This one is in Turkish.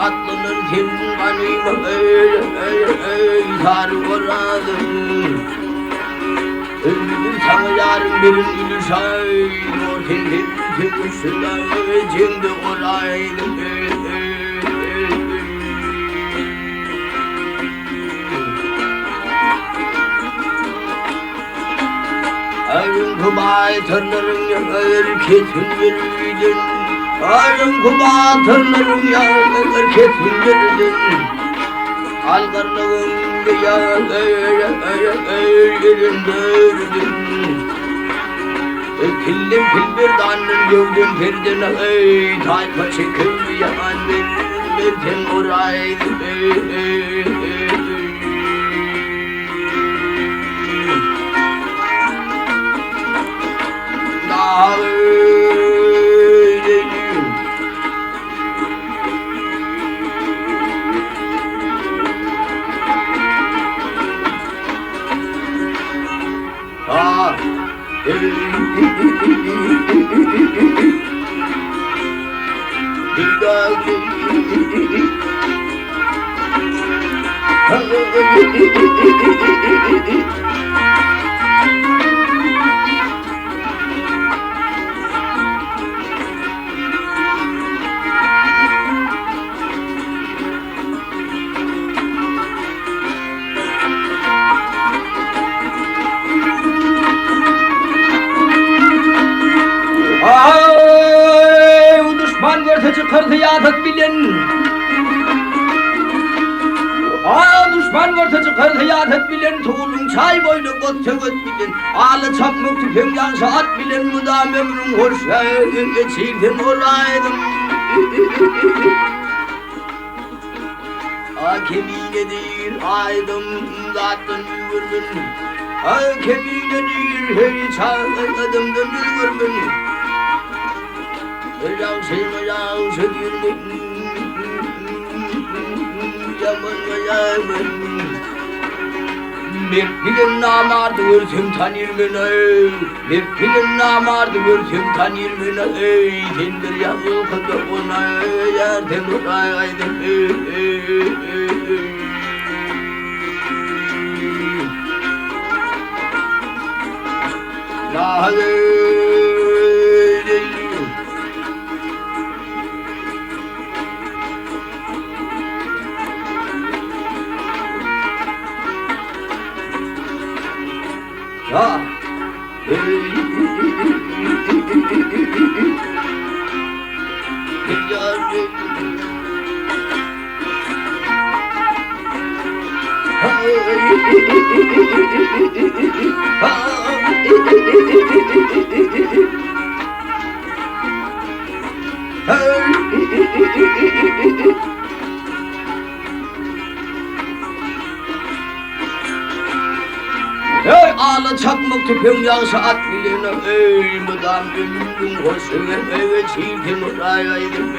Atlanır kimani sarıvaradım. Ölümün sana yarın birin ilişay, o tekin üstüne cindi olaydım. Ayın kubay tırların yakar kesin yürüydün. Ayın kubay tırların yakar kesin yürüydün. Algarlığın yerinderdin. Killim kilbir danın gördüm firdin. Tayfa çekil yaman verdin oraydı. Çıkardı yatık bilin. Düşman varsa çıkardı yatık bilin. Tuğulun çay boylu got çögöt bilin. Ağlı çapmık tüpüm yansa at bilin. Mudam ömrüm hoş geçirdim olaydım. Keminedir aydım zaten yürgün. Keminedir hey çağırdım yürgün. Yav sevdirdik yaman yaman. Bir pilin namardı görsüm tanır beni. Bir pilin namardı görsüm tanır beni. Tendir yazıl kıdı ona yardım oraydım. Ya ey ağla çakmak tüpüm yansa at bilin. Ey mudam ömrüm hoşuna geçirdim orayaydım.